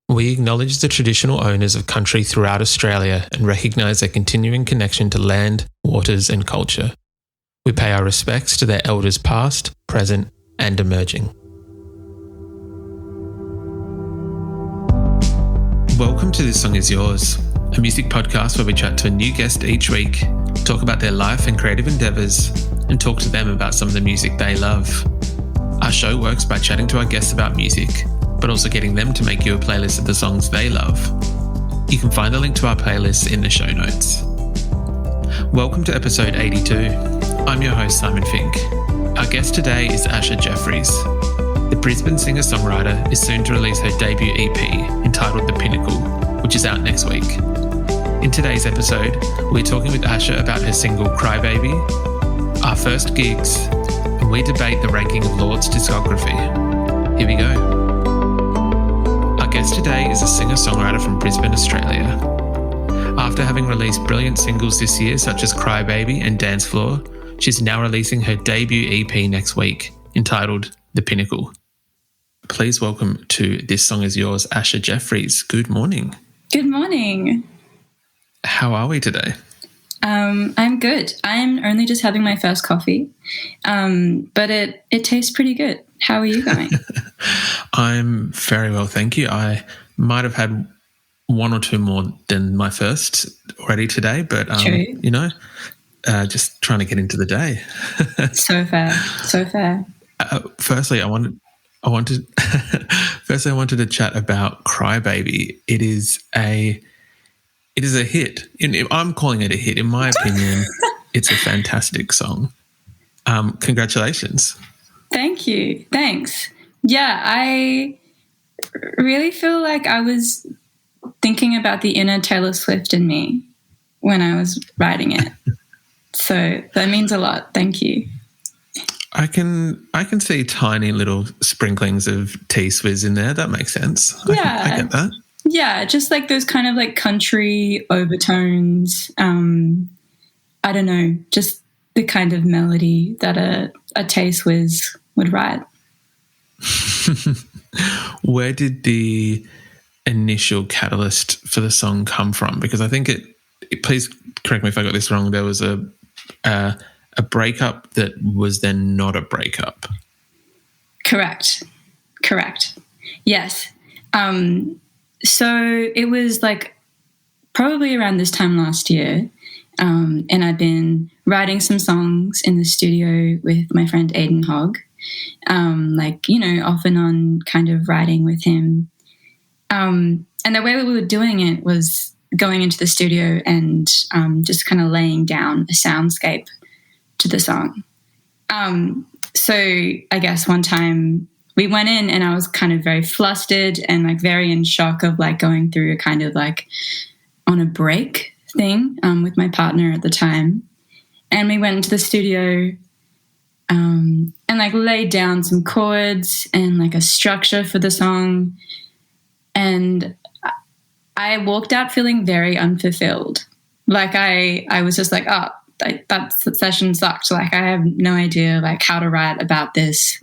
We acknowledge the traditional owners of country throughout Australia and recognise their continuing connection to land, waters and culture. We pay our respects to their elders past, present and emerging. Welcome to This Song Is Yours, a music podcast where we chat to a new guest each week, talk about their life and creative endeavours, and talk to them about some of the music they love. Our show works by chatting to our guests about music, but also getting them to make you a playlist of the songs they love. You can find the link to our playlists in the show notes. Welcome to episode 82. I'm your host, Simon Fink. Our guest today is Asha Jefferies. The Brisbane singer-songwriter is soon to release her debut EP entitled The Pinnacle, which is out next week. In today's episode, we're talking with Asha about her single Crybaby, our first gigs, and we debate the ranking of Lorde's discography. Here we go. Our guest today is a singer-songwriter from Brisbane, Australia. After having released brilliant singles this year such as Crybaby and Dancefloor, she's now releasing her debut EP next week entitled The Pinnacle. Please welcome to This Song Is Yours, Asha Jefferies. Good morning. Good morning. How are we today? I'm good. I'm only just having my first coffee, but it tastes pretty good. How are you going? I'm very well, thank you. I might have had one or two more than my first already today, but just trying to get into the day. So fair. Firstly, I wanted to chat about Crybaby. It is a hit. I'm calling it a hit. In my opinion, it's a fantastic song. Congratulations. Thank you. Thanks. Yeah, I really feel like I was thinking about the inner Taylor Swift in me when I was writing it. So that means a lot. Thank you. I can see tiny little sprinklings of T-Swizz in there. That makes sense. Yeah. I get that. Yeah, just like those kind of like country overtones. I don't know, just the kind of melody that a T-Swizz would write. Where did the initial catalyst for the song come from? Because I think please correct me if I got this wrong, there was a breakup that was then not a breakup. Correct. Yes. So it was like probably around this time last year, and I'd been writing some songs in the studio with my friend Aidan Hogg, off and on kind of writing with him. And the way we were doing it was going into the studio and just kind of laying down a soundscape to the song. So I guess one time we went in and I was kind of very flustered and like very in shock of like going through a kind of like on a break thing with my partner at the time. And we went into the studio and like laid down some chords and like a structure for the song. And I walked out feeling very unfulfilled. Like I was just like, that session sucked. Like I have no idea like how to write about this.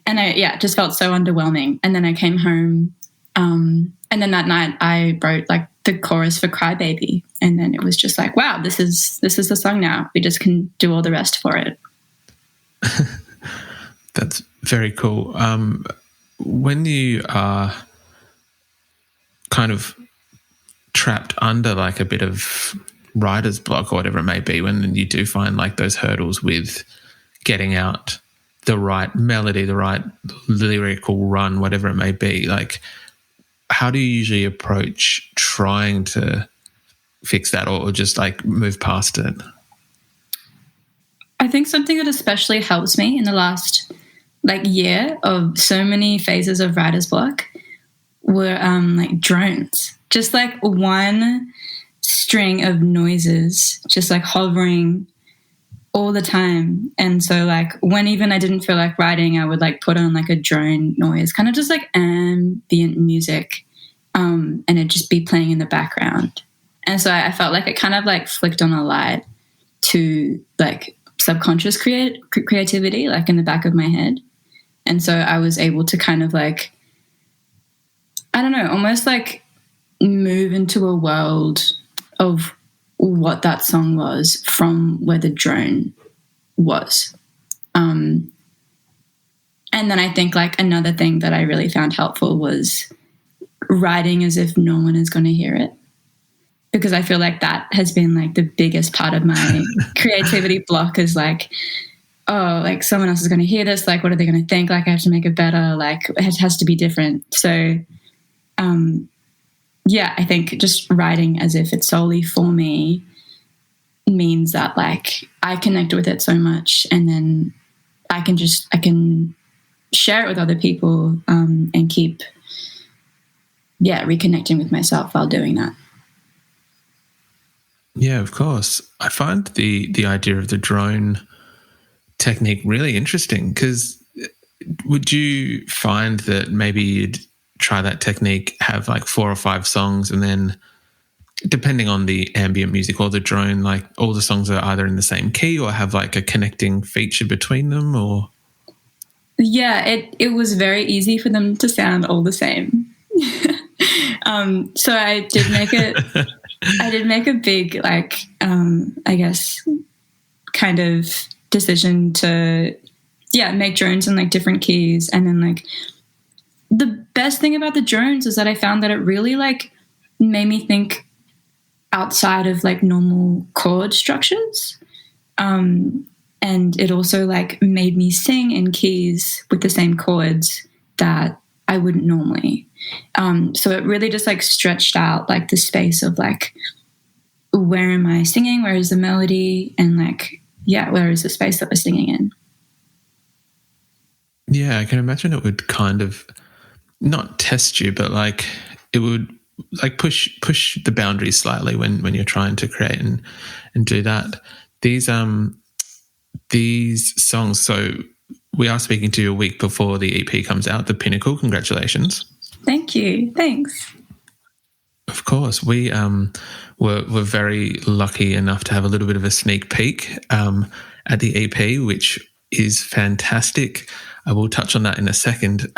And it just felt so underwhelming. And then I came home, and then that night I wrote like the chorus for Crybaby, and then it was just like, wow, this is the song now. We just can do all the rest for it. That's very cool. When you are kind of trapped under like a bit of writer's block or whatever it may be, when you do find like those hurdles with getting out the right melody, the right lyrical run, whatever it may be, like how do you usually approach trying to fix that or just like move past it? I think something that especially helps me in the last like year of so many phases of writer's block were like drones, just like one string of noises just like hovering all the time. And so like when even I didn't feel like writing, I would like put on like a drone noise, kind of just like ambient music, and it'd just be playing in the background. And so I felt like it kind of like flicked on a light to like subconscious creativity, like in the back of my head. And so I was able to kind of like I don't know, almost like move into a world of what that song was from where the drone was. And then I think like another thing that I really found helpful was writing as if no one is going to hear it, because I feel like that has been like the biggest part of my creativity block, is like, oh, like someone else is going to hear this, like what are they going to think, like I have to make it better, like it has to be different. So yeah, I think just writing as if it's solely for me means that like I connect with it so much, and then I can share it with other people, and keep reconnecting with myself while doing that. Yeah, of course. I find the idea of the drone technique really interesting, because would you find that maybe you'd try that technique, have like 4 or 5 songs, and then depending on the ambient music or the drone, like all the songs are either in the same key or have like a connecting feature between them? Or yeah, it was very easy for them to sound all the same. So I did make a big, like, I guess, kind of decision to, make drones in like different keys. And then like the best thing about the drones is that I found that it really like made me think outside of like normal chord structures. And it also like made me sing in keys with the same chords that I wouldn't normally. So it really just like stretched out like the space of like, where am I singing? Where is the melody? And like, where is the space that we're singing in? Yeah, I can imagine it would kind of not test you, but like it would like push the boundaries slightly when you're trying to create and do that. These songs, so we are speaking to you a week before the EP comes out, the Pinnacle. Congratulations. Thank you. Thanks. Of course. We were very lucky enough to have a little bit of a sneak peek at the EP, which is fantastic. I will touch on that in a second.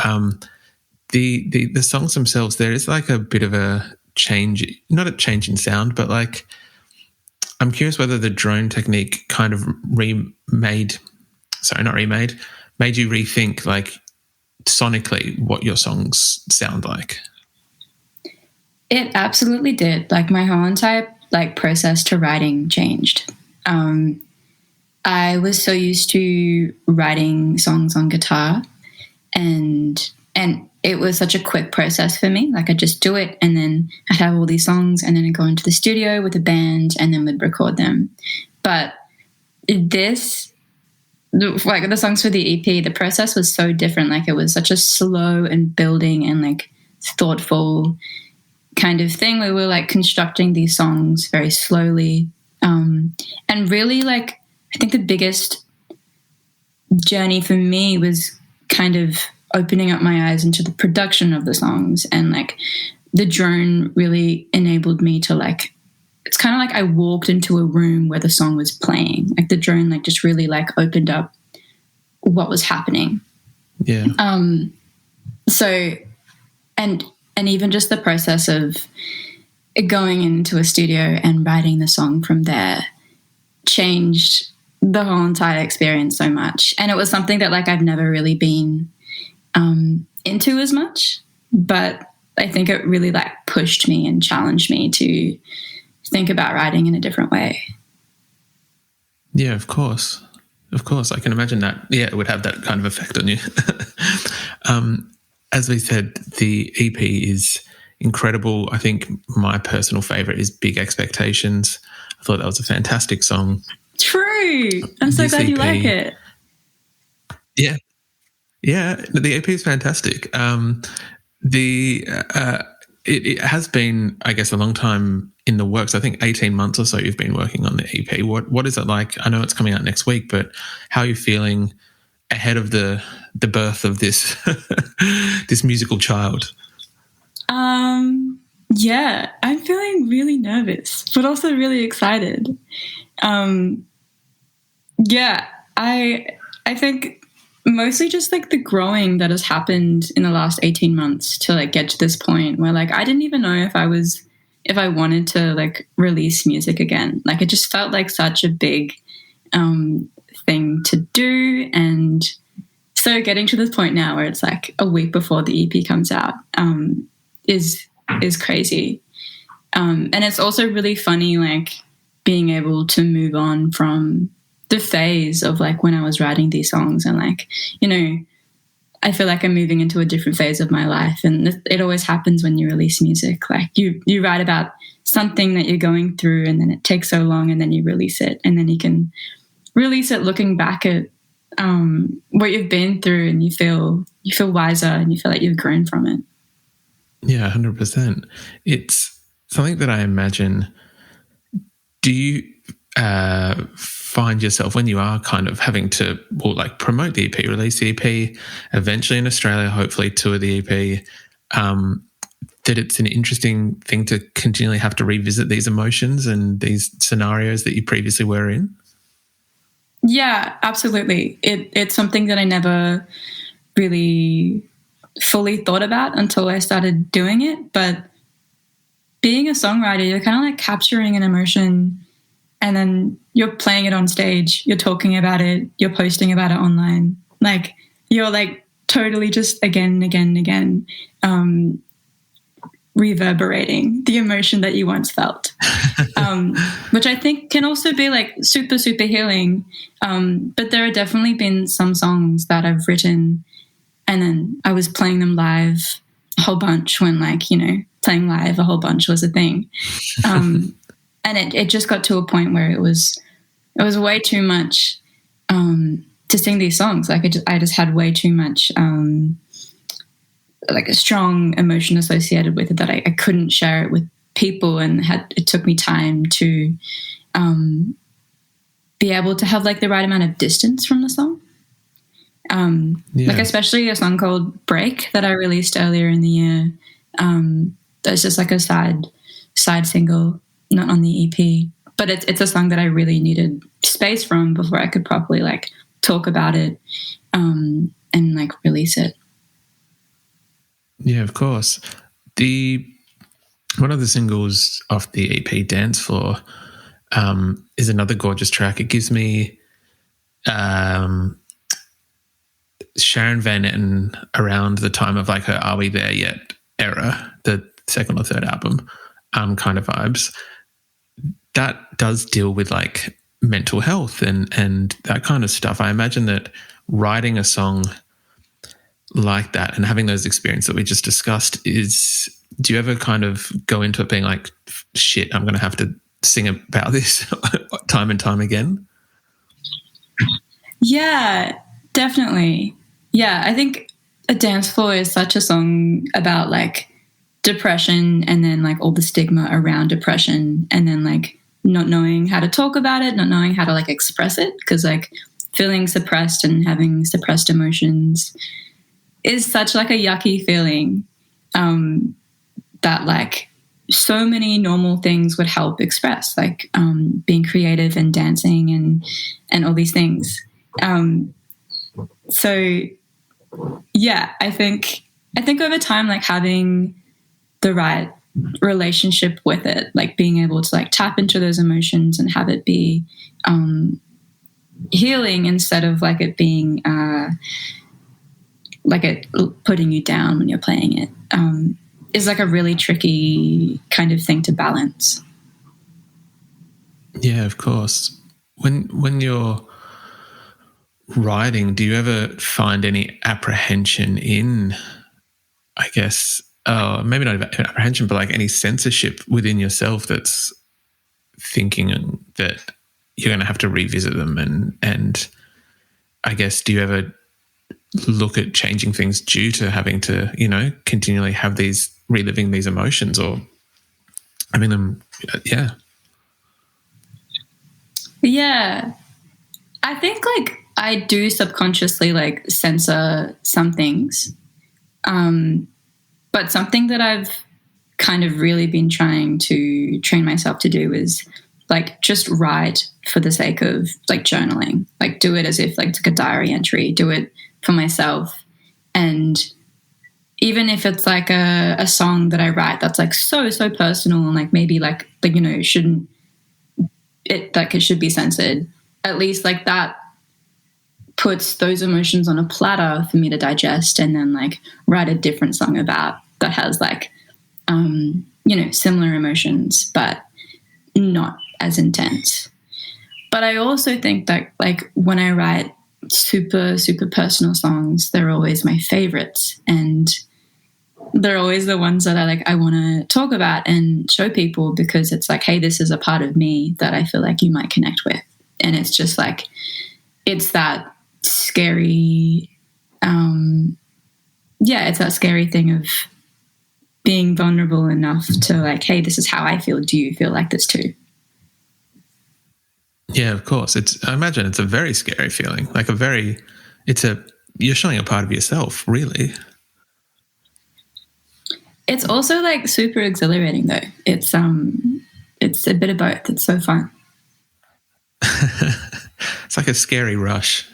The songs themselves, there is like a bit of a change, not a change in sound, but like I'm curious whether the drone technique kind of made you rethink like sonically what your songs sound like. It absolutely did. Like my whole entire like process to writing changed. I was so used to writing songs on guitar, and it was such a quick process for me. Like I'd just do it, and then I'd have all these songs, and then I'd go into the studio with a band, and then we'd record them. But this, like the songs for the EP, the process was so different. Like it was such a slow and building and like thoughtful kind of thing where we were like constructing these songs very slowly. And really like, I think the biggest journey for me was kind of opening up my eyes into the production of the songs, and like the drone really enabled me to like, it's kind of like I walked into a room where the song was playing. Like the drone like just really like opened up what was happening. Yeah. So, and even just the process of going into a studio and writing the song from there changed the whole entire experience so much. And it was something that like I've never really been into as much, but I think it really like pushed me and challenged me to think about writing in a different way. Yeah, of course. I can imagine that. Yeah, it would have that kind of effect on you. As we said, the EP is incredible. I think my personal favorite is Big Expectations. I thought that was a fantastic song. True. I'm so glad you like it. Yeah. Yeah, the EP is fantastic. It has been, I guess, a long time in the works. I think 18 months or so you've been working on the EP. What is it like? I know it's coming out next week, but how are you feeling ahead of the birth of this this musical child? Yeah, I'm feeling really nervous, but also really excited. Yeah, I think mostly just like the growing that has happened in the last 18 months to like get to this point where like I didn't even know if I wanted to like release music again. Like it just felt like such a big thing to do. And so getting to this point now where it's like a week before the EP comes out is crazy. And it's also really funny, like being able to move on from the phase of like when I was writing these songs and like, you know, I feel like I'm moving into a different phase of my life. And it always happens when you release music. Like you write about something that you're going through and then it takes so long and then you release it. And then you can release it looking back at what you've been through and you feel wiser and you feel like you've grown from it. Yeah, 100%. It's something that I imagine, do you find yourself when you are kind of having to promote the EP, release the EP, eventually in Australia, hopefully tour the EP, that it's an interesting thing to continually have to revisit these emotions and these scenarios that you previously were in? Yeah, absolutely. It's something that I never really fully thought about until I started doing it. But being a songwriter, you're kind of like capturing an emotion and then you're playing it on stage, you're talking about it, you're posting about it online. Like you're like totally just again and again and again reverberating the emotion that you once felt, which I think can also be like super, super healing. But there have definitely been some songs that I've written and then I was playing them live a whole bunch when like, you know, playing live a whole bunch was a thing. And it just got to a point where it was way too much to sing these songs. Like I just had way too much like a strong emotion associated with it that I couldn't share it with people, and it took me time to be able to have like the right amount of distance from the song. Like especially a song called Break that I released earlier in the year. That's just like a side single, not on the EP, but it's a song that I really needed space from before I could properly like talk about it and like release it. Yeah, of course. One of the singles off the EP, Dancefloor, is another gorgeous track. It gives me Sharon Van Etten around the time of like her Are We There Yet era, the second or third album, kind of vibes. That does deal with like mental health and that kind of stuff. I imagine that writing a song like that and having those experiences that we just discussed do you ever kind of go into it being like, shit, I'm going to have to sing about this time and time again? Yeah, definitely. Yeah, I think A Dancefloor is such a song about like depression and then like all the stigma around depression and then like not knowing how to talk about it, not knowing how to like express it, because like feeling suppressed and having suppressed emotions is such like a yucky feeling that like so many normal things would help express, like being creative and dancing and all these things. So yeah, I think over time, like having the right relationship with it, like being able to like tap into those emotions and have it be healing instead of like it being like it putting you down when you're playing it, is like a really tricky kind of thing to balance. Yeah, of course. When you're writing, do you ever find any apprehension in, I guess, maybe not apprehension, but like any censorship within yourself that's thinking that you're going to have to revisit them? And I guess, do you ever look at changing things due to having to, you know, continually have reliving these emotions or having them? Yeah. Yeah. I think like I do subconsciously like censor some things. But something that I've kind of really been trying to train myself to do is like just write for the sake of like journaling, like do it as if like it's like a diary entry, do it for myself. And even if it's like a song that I write that's like so personal and like maybe like you know, it should be censored, at least like that puts those emotions on a platter for me to digest and then like write a different song about that has like you know, similar emotions but not as intense. But I also think that like when I write super personal songs, they're always my favorites, and they're always the ones that I want to talk about and show people, because it's like, hey, this is a part of me that I feel like you might connect with. And it's just like, it's that scary it's that scary thing of being vulnerable enough to like, hey, this is how I feel, do you feel like this too? Yeah, of course. I imagine it's a very scary feeling. Like you're showing a part of yourself, really. It's also like super exhilarating though. It's a bit of both. It's so fun. It's like a scary rush.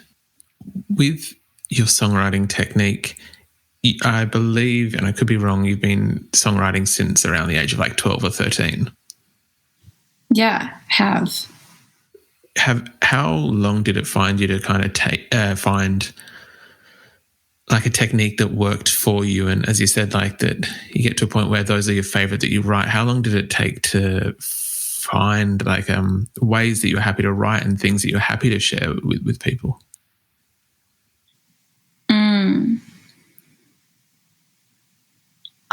With your songwriting technique, I believe, and I could be wrong, you've been songwriting since around the age of like 12 or 13. Yeah, have. How long did it find you to kind of find like a technique that worked for you? And as you said, like that you get to a point where those are your favorite that you write. How long did it take to find like ways that you're happy to write and things that you're happy to share with people?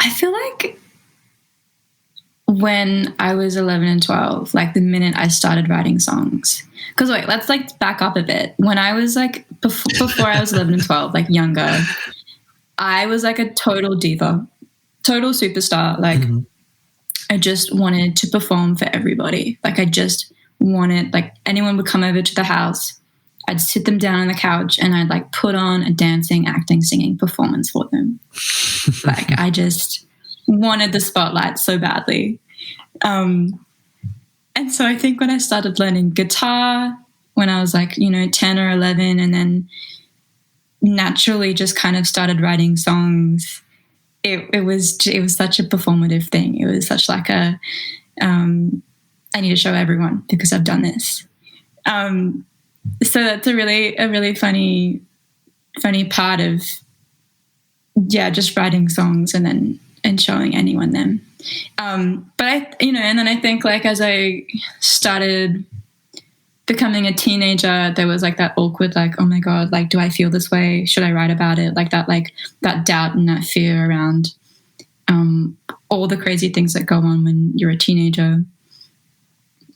I feel like when I was 11 and 12, like the minute I started writing songs, because wait, let's like back up a bit. When I was like, before I was 11 and 12, like younger, I was like a total diva, total superstar. Like I just wanted to perform for everybody. Like I just wanted, like anyone would come over to the house, I'd sit them down on the couch and I'd like put on a dancing, acting, singing performance for them. Like I just wanted the spotlight so badly. And so I think when I started learning guitar when I was like, 10 or 11, and then naturally just kind of started writing songs, it was such a performative thing. It was such like I need to show everyone because I've done this. So that's a really funny part of, just writing songs and showing anyone them. But and then I think like as I started becoming a teenager, there was like that awkward, like, oh my God, like, do I feel this way? Should I write about it? Like that doubt and that fear around all the crazy things that go on when you're a teenager.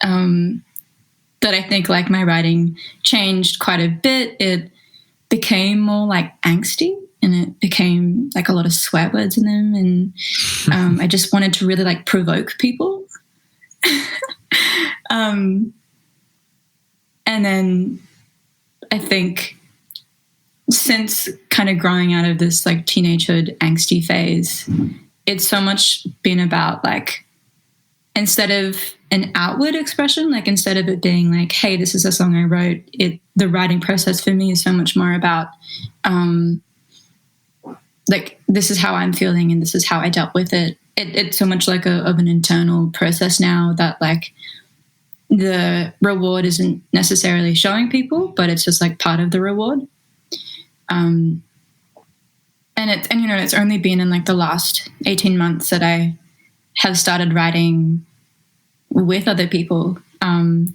That I think like my writing changed quite a bit. It became more like angsty, and it became like a lot of swear words in them. And I just wanted to really like provoke people. And then I think since kind of growing out of this like teenagehood angsty phase, it's so much been about like, instead of an outward expression, like instead of it being like, hey, this is a song I wrote, the writing process for me is so much more about like, this is how I'm feeling and this is how I dealt with it. It's so much like of an internal process now that like the reward isn't necessarily showing people, but it's just like part of the reward. And it's only been in like the last 18 months that I have started writing with other people and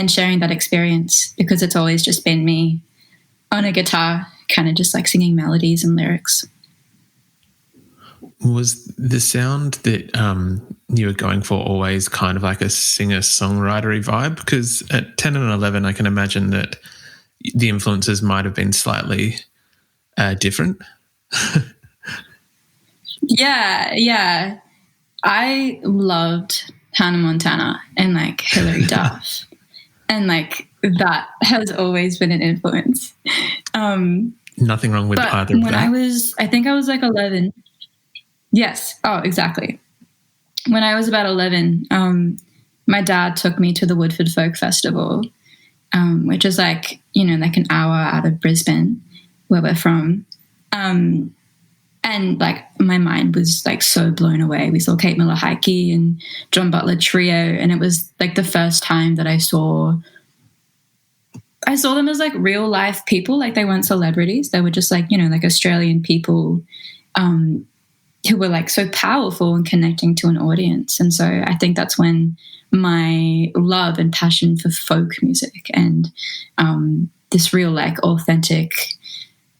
sharing that experience, because it's always just been me on a guitar, kind of just like singing melodies and lyrics. Was the sound that you were going for always kind of like a singer-songwritery vibe? Because at 10 and 11, I can imagine that the influences might have been slightly different. Yeah. I loved Hannah Montana and like Hilary Duff, and like that has always been an influence. Nothing wrong with either of when that. I think I was like 11. Yes. Oh, exactly. When I was about 11, my dad took me to the Woodford Folk Festival, which is like, like an hour out of Brisbane. And where we're from. And like my mind was like so blown away. We saw Kate Miller-Heidke and John Butler Trio, and it was like the first time that I saw them as like real life people. Like they weren't celebrities. They were just like, you know, like Australian people who were like so powerful and connecting to an audience. And so I think that's when my love and passion for folk music and this real like authentic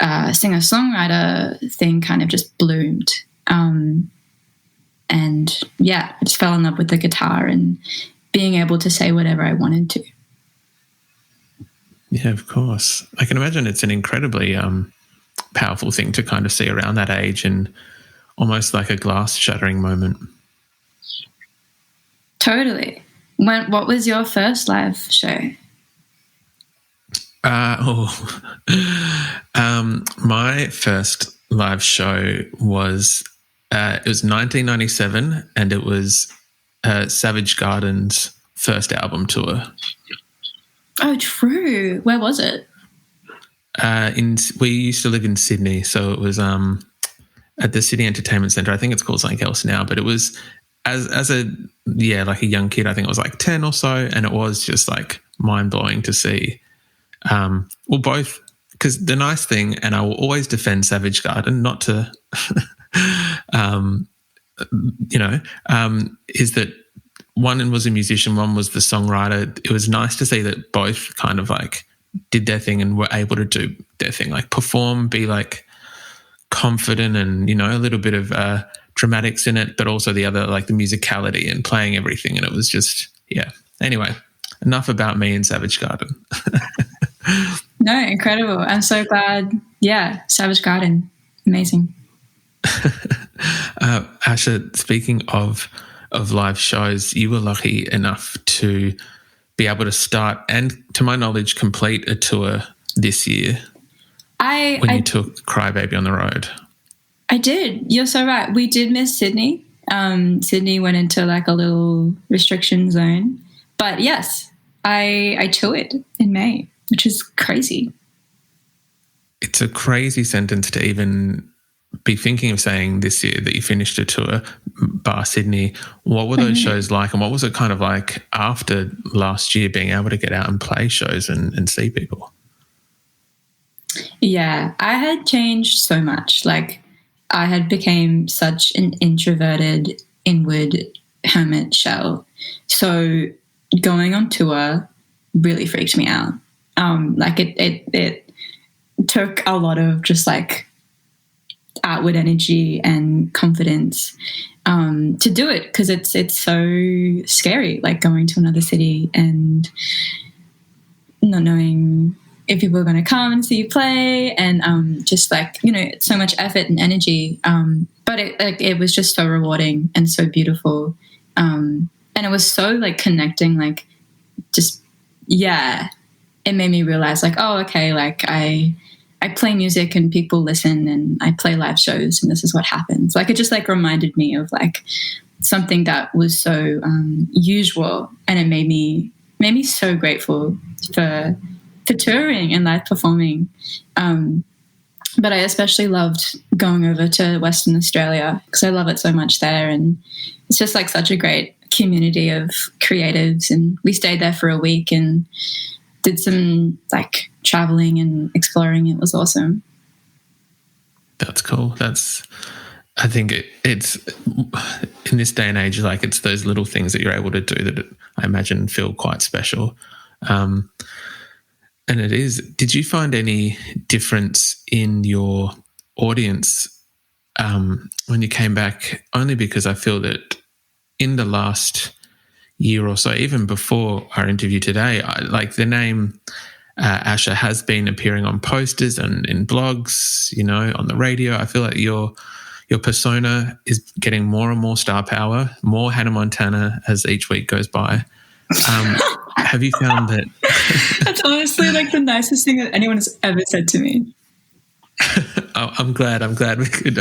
singer-songwriter thing kind of just bloomed. And yeah, I just fell in love with the guitar and being able to say whatever I wanted to. Yeah, of course. I can imagine it's an incredibly powerful thing to kind of see around that age, and almost like a glass-shattering moment. Totally. What was your first live show? My first live show was it was 1997, and it was Savage Garden's first album tour. Oh, true. Where was it? We used to live in Sydney, so it was at the City Entertainment Centre. I think it's called something else now, but it was as a like a young kid. I think it was like 10 or so, and it was just like mind blowing to see. Well, both, because the nice thing, and I will always defend Savage Garden, not to, is that one was a musician, one was the songwriter. It was nice to see that both kind of like did their thing and were able to do their thing, like perform, be like confident and, you know, a little bit of dramatics in it, but also the other, like the musicality and playing everything. And it was just, yeah. Anyway, enough about me and Savage Garden. No, incredible. I'm so glad. Yeah, Savage Garden. Amazing. Asha, speaking of live shows, you were lucky enough to be able to start and, to my knowledge, complete a tour this year when you took Crybaby on the road. I did. You're so right. We did miss Sydney. Sydney went into like a little restriction zone. But yes, I toured in May, which is crazy. It's a crazy sentence to even be thinking of saying this year that you finished a tour, bar Sydney. What were those shows like, and what was it kind of like after last year, being able to get out and play shows and see people? Yeah, I had changed so much. Like I had became such an introverted, inward hermit shell. So going on tour really freaked me out. Like it took a lot of just like outward energy and confidence to do it, because it's so scary, like going to another city and not knowing if people are going to come and see you play, and just like, you know, so much effort and energy. But it was just so rewarding and so beautiful. And it was so like connecting, like just, yeah, it made me realize like, oh, okay, like I play music and people listen, and I play live shows and this is what happens. Like it just like reminded me of like something that was so usual, and it made me so grateful for touring and live performing. But I especially loved going over to Western Australia because I love it so much there, and it's just like such a great community of creatives. And we stayed there for a week and did some like traveling and exploring. It was awesome. That's cool. I think it's in this day and age, like it's those little things that you're able to do that I imagine feel quite special. And it is. Did you find any difference in your audience when you came back? Only because I feel that in the last year or so, even before our interview today, like the name Asha has been appearing on posters and in blogs, you know, on the radio. I feel like your persona is getting more and more star power, more Hannah Montana as each week goes by. Have you found that? That's honestly like the nicest thing that anyone has ever said to me. I'm glad we could.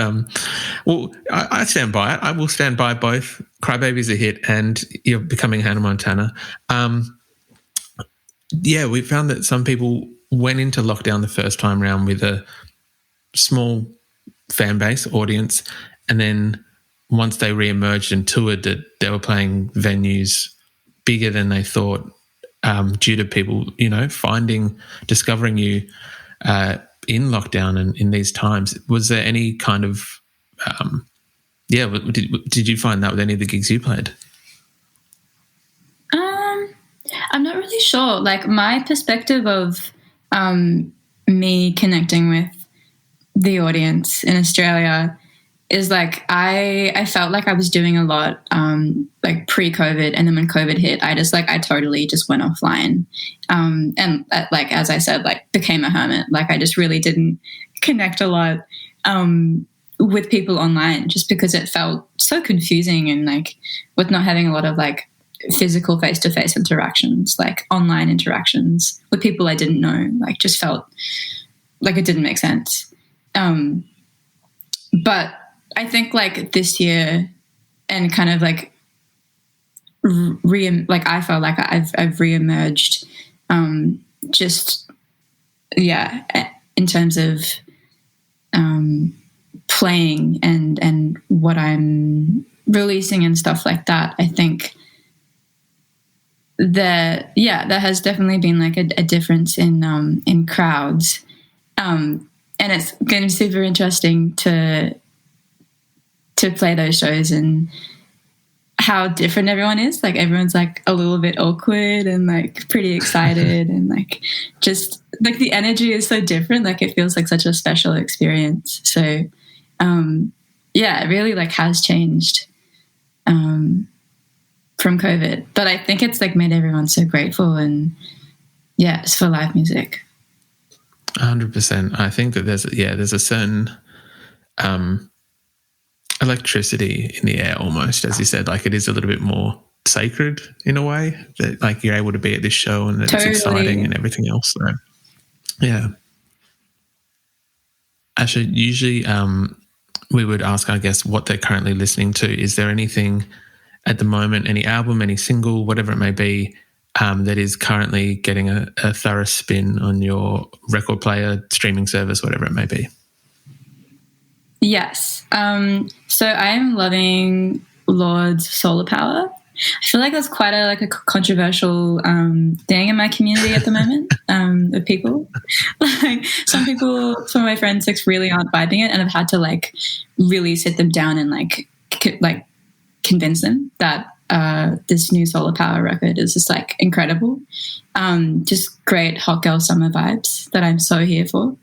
Well, I stand by it. I will stand by both. Crybaby's a hit, and you're becoming Hannah Montana. Yeah, we found that some people went into lockdown the first time round with a small fan base audience, and then once they re-emerged and toured, that they were playing venues bigger than they thought, due to people, discovering you in lockdown and in these times. Was there any kind of did you find that with any of the gigs you played? I'm not really sure. Like, my perspective of me connecting with the audience in Australia is like I felt like I was doing a lot like pre-COVID, and then when COVID hit, I totally just went offline, and like, as I said, like, became a hermit. Like, I just really didn't connect a lot with people online, just because it felt so confusing, and like with not having a lot of like physical face-to-face interactions, like online interactions with people I didn't know, like just felt like it didn't make sense. But I think like this year, and kind of like I felt like I've re-emerged, just in terms of playing and what I'm releasing and stuff like that. I think that there has definitely been like a difference in crowds, and it's been super interesting to play those shows and how different everyone is. Like, everyone's like a little bit awkward and like pretty excited, and like just like the energy is so different. Like, it feels like such a special experience. So it really like has changed from COVID, but I think it's like made everyone so grateful, and it's for live music. 100%. I think that there's a certain electricity in the air, almost, as you said. Like, it is a little bit more sacred in a way, that like you're able to be at this show and it's exciting and everything else. So yeah. Asha, usually we would ask our guests what they're currently listening to. Is there anything at the moment, any album, any single, whatever it may be, that is currently getting a thorough spin on your record player, streaming service, whatever it may be? Yes. So I'm loving Lorde's Solar Power. I feel like that's quite a controversial thing in my community at the moment, of people. Like, some of my friends like really aren't vibing it, and I've had to like really sit them down and like convince them that this new Solar Power record is just like incredible. Just great hot girl summer vibes that I'm so here for.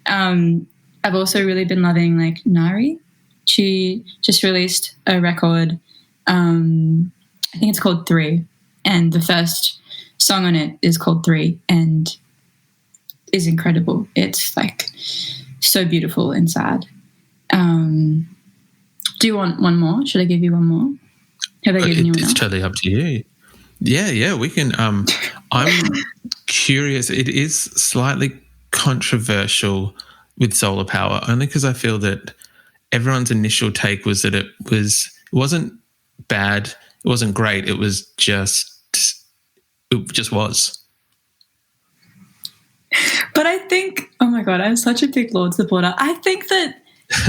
I've also really been loving like Nari. She just released a record. I think it's called 3, and the first song on it is called 3 and is incredible. It's like so beautiful and sad. Do you want one more? Should I give you one more? Have I given you one? It's totally up to you. Yeah, we can. I'm curious. It is slightly controversial with Solar Power, only because I feel that everyone's initial take was that it wasn't bad, it wasn't great, it just was. But I think, oh my God, I'm such a big Lorde supporter. I think that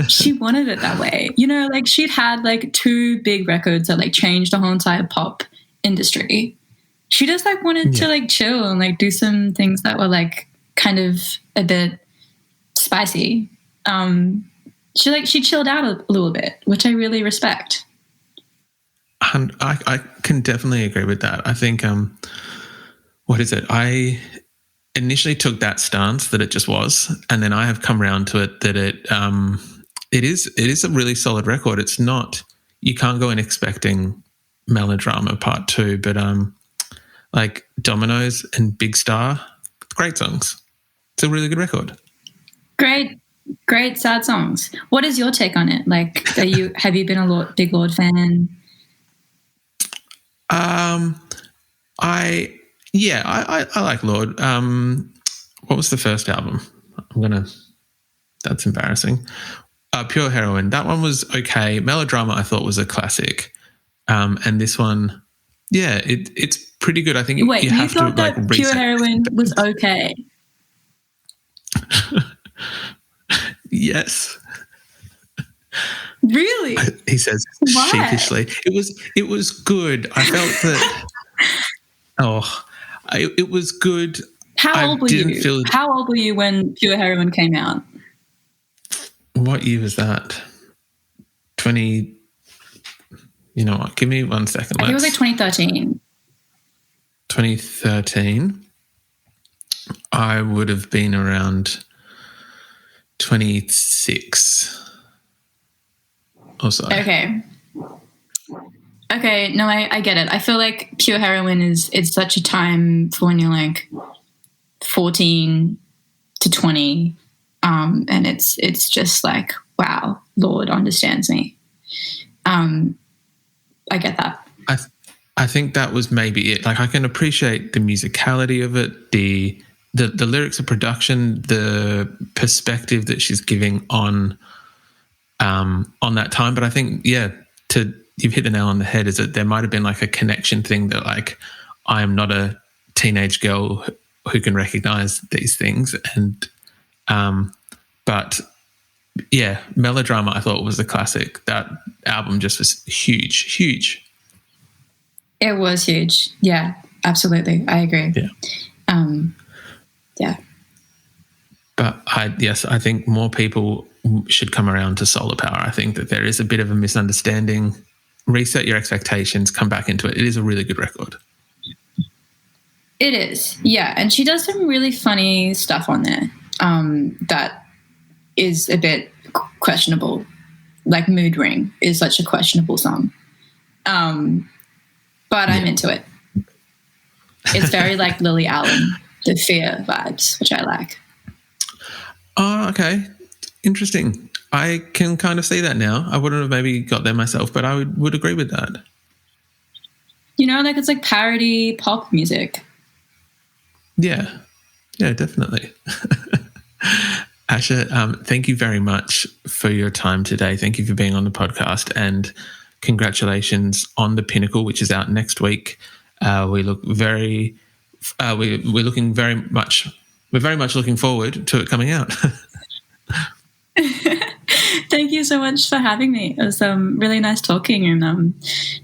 she wanted it that way. You know, like, she'd had like 2 big records that like changed the whole entire pop industry. She just like wanted to like chill and like do some things that were like kind of a bit spicy. She chilled out a little bit, which I really respect. And I can definitely agree with that. I think what is it? I initially took that stance that it just was, and then I have come around to it that it is a really solid record. It's not, you can't go in expecting Melodrama Part 2, but like Dominoes and Big Star, great songs. It's a really good record. Great sad songs. What is your take on it? Like, have you been a big Lorde fan? I like Lorde. What was the first album? That's embarrassing. Pure Heroine. That one was okay. Melodrama I thought was a classic. And this one, it's pretty good. I think you have to like Pure Heroine was okay. Yes. Really? He says sheepishly. It was good. I felt that. It was good. How old were you? How old were you when Pure Heroin came out? What year was that? 20. You know what? Give me 1 second. I think it was like 2013. 2013. I would have been around 26 or so. Okay, no, I get it. I feel like Pure Heroin it's such a time for when you're like 14 to 20, and it's just like, wow, Lorde understands me. I get that. I think that was maybe it. Like, I can appreciate the musicality of it, the lyrics of production, the perspective that she's giving on that time. But I think, you've hit the nail on the head, is that there might have been like a connection thing that, like, I am not a teenage girl who can recognize these things. And, but yeah, Melodrama, I thought, was a classic. That album just was huge. It was huge. Yeah, absolutely. I agree. Yeah. Yeah. But I think more people should come around to Solar Power. I think that there is a bit of a misunderstanding. Reset your expectations, come back into it. It is a really good record. It is, yeah. And she does some really funny stuff on there that is a bit questionable. Like Mood Ring is such a questionable song. But I'm into it. It's very like Lily Allen, the Fear vibes, which I like. Oh, okay. Interesting. I can kind of see that now. I wouldn't have maybe got there myself, but I would agree with that. You know, like it's like parody pop music. Yeah. Yeah, definitely. Asha, thank you very much for your time today. Thank you for being on the podcast, and congratulations on the Pinnacle, which is out next week. We're very much looking forward to it coming out. Thank you so much for having me. It was really nice talking and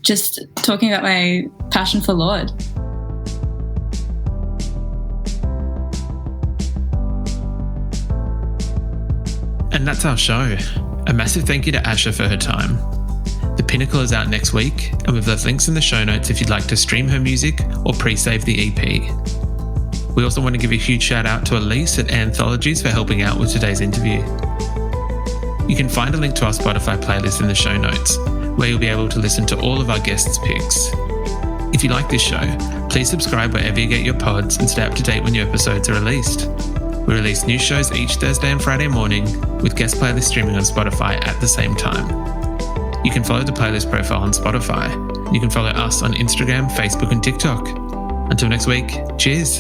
just talking about my passion for Lorde. And that's our show. A massive thank you to Asha for her time. The Pinnacle is out next week, and we've left links in the show notes if you'd like to stream her music or pre-save the EP. We also want to give a huge shout out to Alyse at AANTHOLOGIES for helping out with today's interview. You can find a link to our Spotify playlist in the show notes, where you'll be able to listen to all of our guests' picks. If you like this show, please subscribe wherever you get your pods and stay up to date when new episodes are released. We release new shows each Thursday and Friday morning, with guest playlists streaming on Spotify at the same time. You can follow the playlist profile on Spotify. You can follow us on Instagram, Facebook, and TikTok. Until next week, cheers.